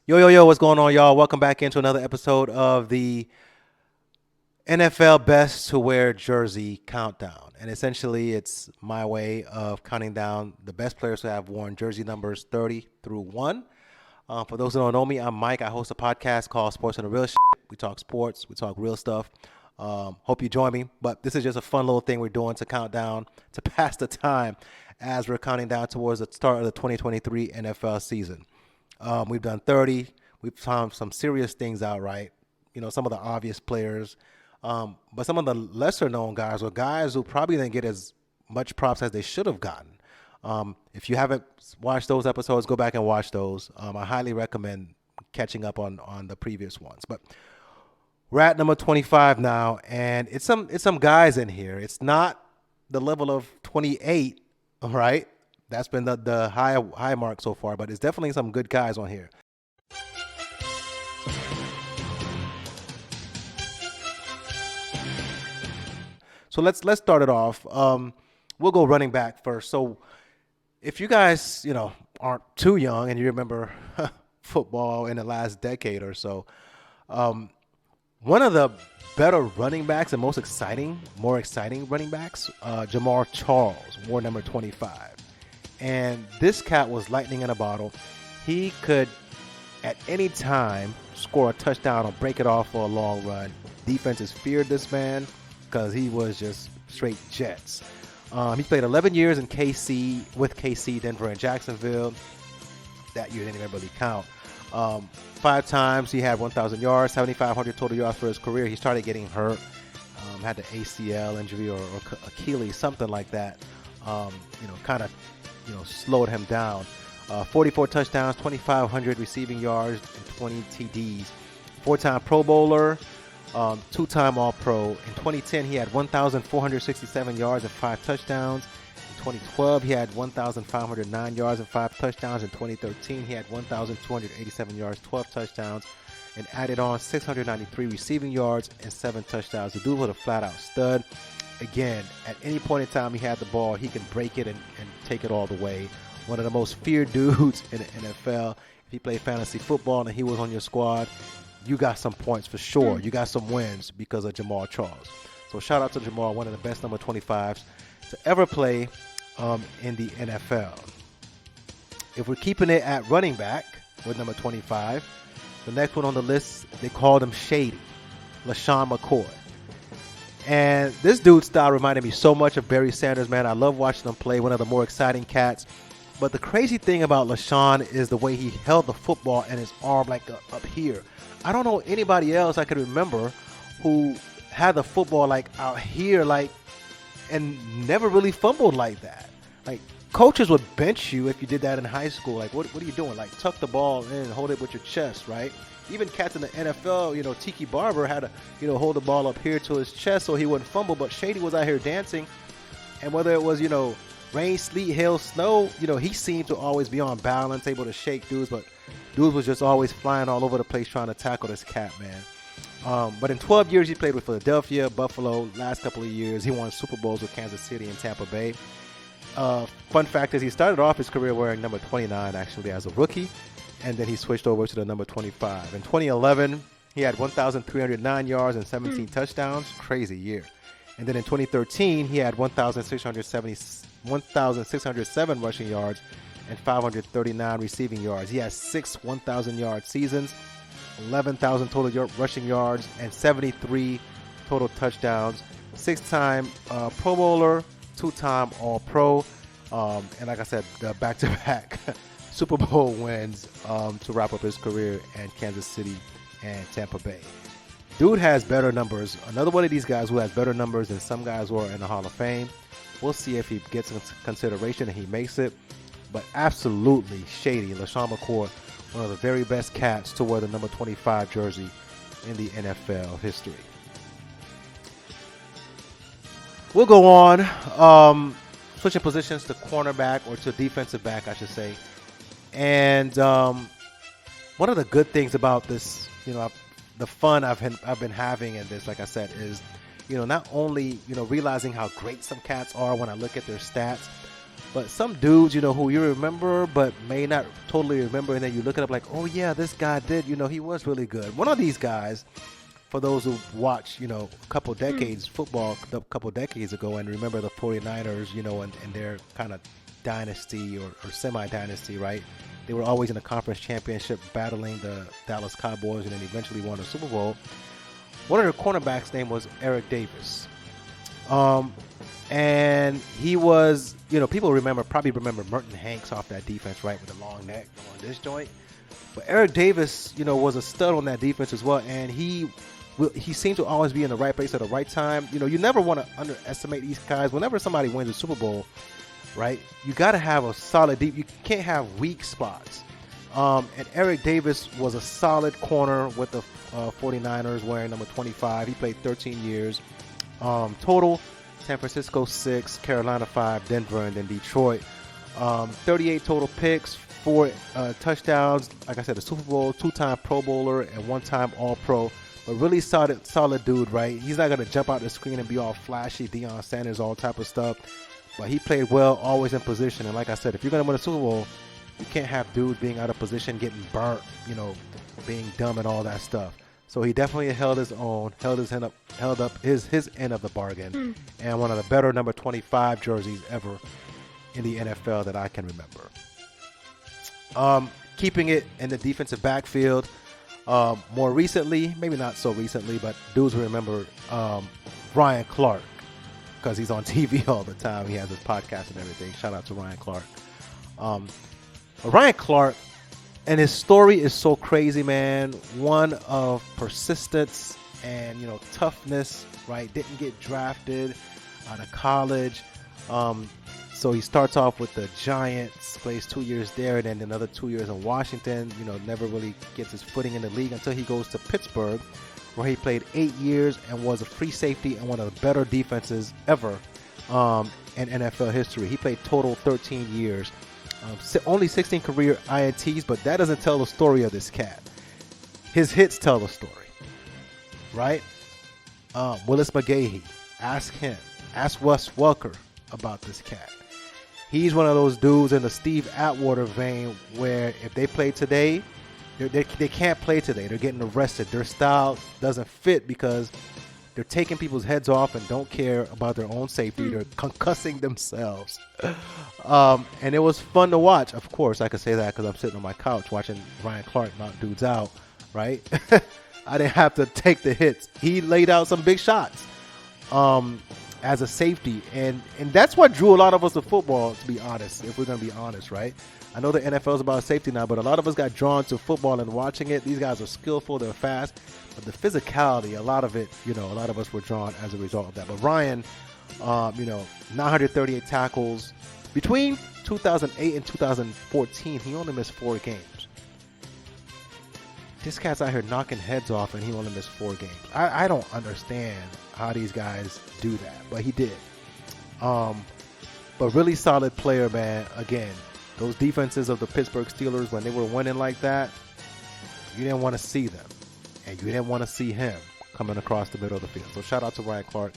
Yo, what's going on, y'all? Welcome back into another episode of the NFL Best to Wear Jersey Countdown. And essentially, it's my way of counting down the best players who have worn jersey numbers 30 through 1. For those who don't know me, I'm Mike. I host a podcast called Sports and the Real Shit. We talk sports, we talk real stuff. Hope you join me. But this is just a fun little thing we're doing to count down, to pass the time as we're counting down towards the start of the 2023 NFL season. We've done 30. We've found some serious things out right. You know, some of the obvious players. But some of the lesser known guys or guys who probably didn't get as much props as they should have gotten. If you haven't watched those episodes, go back and watch those. I highly recommend catching up on the previous ones. But we're at number 25 now, and it's some guys in here. It's not the level of 28, all right? That's been the high mark so far, but it's definitely some good guys on here. So let's start it off. We'll go running back first. So if you guys, aren't too young and you remember football in the last decade or so, one of the better running backs and more exciting running backs, Jamaal Charles, wore number 25. And this cat was lightning in a bottle. He could, at any time, score a touchdown or break it off for a long run. Defenses feared this man because he was just straight jets. He played 11 years in with KC, Denver, and Jacksonville. That year didn't even really count. 5 times he had 1,000 yards, 7,500 total yards for his career. He started getting hurt, had the ACL injury or Achilles, something like that. Kind of slowed him down. 44 touchdowns, 2,500 receiving yards, and 20 TDs. 4-time Pro Bowler, 2-time All-Pro. In 2010, he had 1,467 yards and 5 touchdowns. In 2012, he had 1,509 yards and 5 touchdowns. In 2013, he had 1,287 yards, 12 touchdowns, and added on 693 receiving yards and 7 touchdowns. The dude was a flat-out stud. Again, at any point in time he had the ball, he can break it and take it all the way. One of the most feared dudes in the NFL. If he played fantasy football and he was on your squad, you got some points for sure. You got some wins because of Jamaal Charles. So shout out to Jamaal, one of the best number 25s to ever play in the NFL. If we're keeping it at running back with number 25, the next one on the list, they called him Shady, LeSean McCoy. And this dude's style reminded me so much of Barry Sanders, man. I love watching him play, one of the more exciting cats. But the crazy thing about LeSean is the way he held the football in his arm like up here. I don't know anybody else I can remember who had the football like out here, like, and never really fumbled like that. Like, coaches would bench you if you did that in high school. Like, what are you doing? Like, tuck the ball in and hold it with your chest, right? Even cats in the NFL, Tiki Barber had to, hold the ball up here to his chest so he wouldn't fumble. But Shady was out here dancing. And whether it was, rain, sleet, hail, snow, he seemed to always be on balance, able to shake dudes. But dudes was just always flying all over the place trying to tackle this cat, man. But in 12 years, he played with Philadelphia, Buffalo. Last couple of years, he won Super Bowls with Kansas City and Tampa Bay. Fun fact is he started off his career wearing number 29, actually, as a rookie. And then he switched over to the number 25. In 2011, he had 1,309 yards and 17 touchdowns. Crazy year. And then in 2013, he had 1,607 rushing yards and 539 receiving yards. He has 6 1,000-yard seasons, 11,000 total rushing yards, and 73 total touchdowns. 6-time Pro Bowler, 2-time All-Pro, and like I said, back-to-back Super Bowl wins to wrap up his career in Kansas City and Tampa Bay. Dude has better numbers. Another one of these guys who has better numbers than some guys who are in the Hall of Fame. We'll see if he gets consideration and he makes it. But absolutely Shady, LeSean McCoy, one of the very best cats to wear the number 25 jersey in the NFL history. We'll go on, switching positions to cornerback or to defensive back, I should say. And one of the good things about this, the fun I've been having in this, like I said, is, not only, realizing how great some cats are when I look at their stats, But some dudes, who you remember but may not totally remember, and then you look it up like, oh yeah, this guy did, he was really good. One of these guys, for those who watched, a couple decades football, a couple decades ago, and remember the 49ers, and their kind of dynasty or semi-dynasty, right? They were always in the conference championship battling the Dallas Cowboys and then eventually won the Super Bowl. One of their cornerbacks' name was Eric Davis. And he was, people probably remember Merton Hanks off that defense, right, with the long neck on this joint. But Eric Davis, was a stud on that defense as well, and he seemed to always be in the right place at the right time. You never want to underestimate these guys. Whenever somebody wins a Super Bowl, right, you got to have a solid deep. You can't have weak spots. And Eric Davis was a solid corner with the 49ers, wearing number 25. He played 13 years. Total, San Francisco 6, Carolina 5, Denver, and then Detroit. 38 total picks, 4 touchdowns. Like I said, a Super Bowl, 2-time Pro Bowler, and 1-time All-Pro. But really solid dude, right? He's not going to jump out the screen and be all flashy, Deion Sanders, all type of stuff. But he played well, always in position. And like I said, if you're going to win a Super Bowl, you can't have dudes being out of position, getting burnt, being dumb and all that stuff. So he definitely held his own, held up his end of the bargain, and one of the better number 25 jerseys ever in the NFL that I can remember. Keeping it in the defensive backfield, more recently, maybe not so recently, but dudes will remember Ryan Clark, because he's on TV all the time. He has his podcast and everything. Shout out to Ryan Clark. Ryan Clark, and his story is so crazy, man. One of persistence and, toughness, right? Didn't get drafted out of college. So he starts off with the Giants, plays 2 years there, and then another 2 years in Washington. Never really gets his footing in the league until he goes to Pittsburgh, where he played 8 years and was a free safety and one of the better defenses ever in NFL history. He played total 13 years. Only 16 career INTs, but that doesn't tell the story of this cat. His hits tell the story, right? Willis McGahee, ask him. Ask Wes Welker about this cat. He's one of those dudes in the Steve Atwater vein where if they play today, they can't play today. They're getting arrested. Their style doesn't fit because they're taking people's heads off and don't care about their own safety. They're concussing themselves. And it was fun to watch. Of course, I could say that because I'm sitting on my couch watching Ryan Clark knock dudes out, right? I didn't have to take the hits. He laid out some big shots as a safety. And that's what drew a lot of us to football, to be honest, if we're going to be honest, right? I know the NFL is about safety now, but a lot of us got drawn to football and watching it. These guys are skillful, they're fast, but the physicality, a lot of it, a lot of us were drawn as a result of that. But Ryan, 938 tackles. Between 2008 and 2014, he only missed 4 games. This cat's out here knocking heads off, and he only missed 4 games. I don't understand how these guys do that, but he did. But really solid player, man. Again, those defenses of the Pittsburgh Steelers, when they were winning like that, you didn't want to see them. And you didn't want to see him coming across the middle of the field. So shout out to Ryan Clark,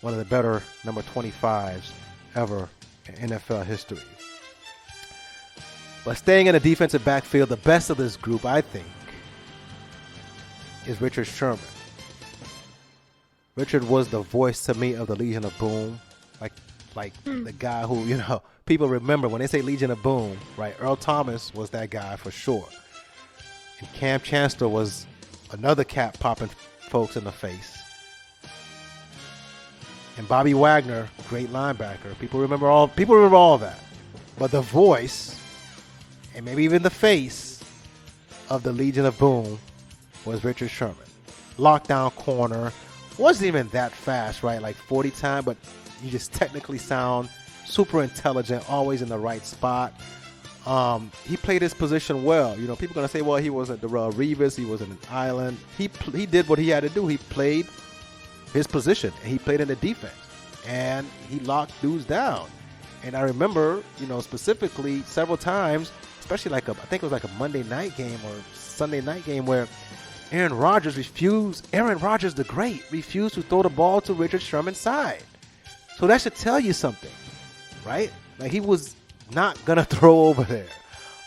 one of the better number 25s ever in NFL history. But staying in the defensive backfield, the best of this group, I think, is Richard Sherman. Richard was the voice to me of the Legion of Boom. Like the guy who, people remember when they say Legion of Boom, right? Earl Thomas was that guy for sure. And Cam Chancellor was another cat popping folks in the face. And Bobby Wagner, great linebacker. People remember all that. But the voice, and maybe even the face of the Legion of Boom was Richard Sherman. Lockdown corner. Wasn't even that fast, right? Like 40 time, but you just technically sound super intelligent, always in the right spot. He played his position well. People are going to say, well, he wasn't Darrelle Revis. He wasn't an island. He did what he had to do. He played his position, and he played in the defense. And he locked dudes down. And I remember, specifically several times, especially I think it was like a Monday night game or Sunday night game where Aaron Rodgers the Great, refused to throw the ball to Richard Sherman's side. So that should tell you something, right? Like he was not going to throw over there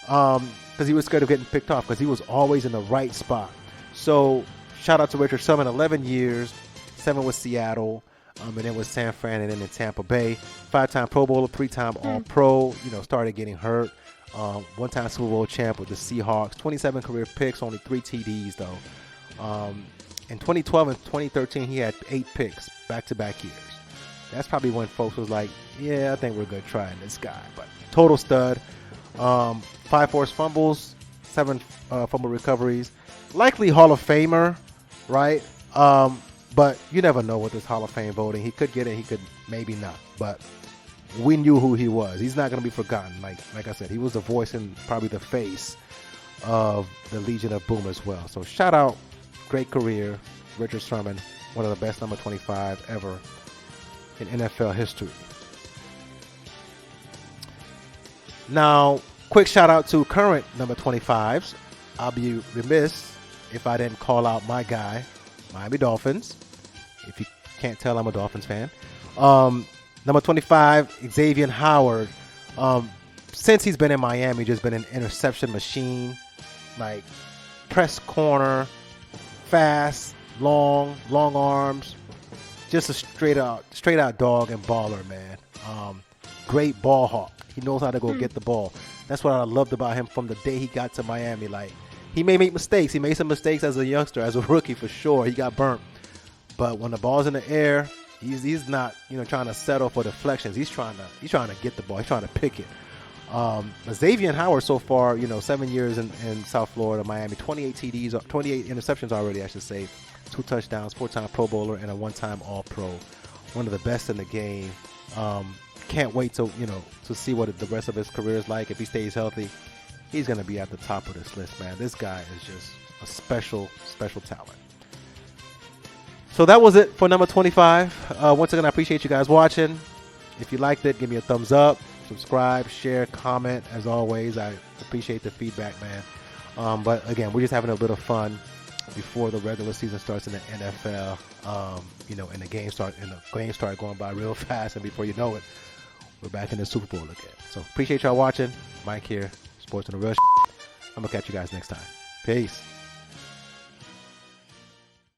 because he was scared of getting picked off because he was always in the right spot. So shout out to Richard Sherman, 11 years, 7 with Seattle, and then with San Fran and then in Tampa Bay. 5-time Pro Bowler, 3-time All-Pro, started getting hurt. 1-time Super Bowl champ with the Seahawks. 27 career picks, only 3 TDs though. In 2012 and 2013, he had 8 picks back-to-back years. That's probably when folks was like, yeah, I think we're good trying this guy. But total stud. 5 forced fumbles, 7 fumble recoveries. Likely Hall of Famer, right? But you never know with this Hall of Fame voting. He could get it, he could maybe not. But we knew who he was. He's not going to be forgotten. Like I said, he was the voice and probably the face of the Legion of Boom as well. So shout out, great career, Richard Sherman, one of the best number 25 ever in NFL history. Now, quick shout out to current number 25s. I'll be remiss if I didn't call out my guy, Miami Dolphins. If you can't tell, I'm a Dolphins fan. Number 25, Xavier Howard. Since he's been in Miami, just been an interception machine. Like, press corner, fast, long arms. Just a straight out dog and baller, man. Great ball hawk. He knows how to go get the ball. That's what I loved about him from the day he got to Miami. Like, he may make mistakes. He made some mistakes as a youngster, as a rookie for sure. He got burnt. But when the ball's in the air, he's not trying to settle for deflections. He's trying to get the ball. He's trying to pick it. Xavier Howard so far, 7 years in South Florida, Miami, 28 TDs, 28 interceptions already, I should say. 2 touchdowns, 4-time Pro Bowler, and a 1-time All-Pro. One of the best in the game. Can't wait to see what the rest of his career is like. If he stays healthy, he's going to be at the top of this list, man. This guy is just a special talent. So that was it for number 25. Once again, I appreciate you guys watching. If you liked it, give me a thumbs up, subscribe, share, comment. As always, I appreciate the feedback, man. But again, we're just having a bit of fun before the regular season starts in the NFL. And the games start going by real fast, and before you know it, we're back in the Super Bowl again. So appreciate y'all watching. Mike here, Sports in the Rush. I'm gonna catch you guys next time. Peace.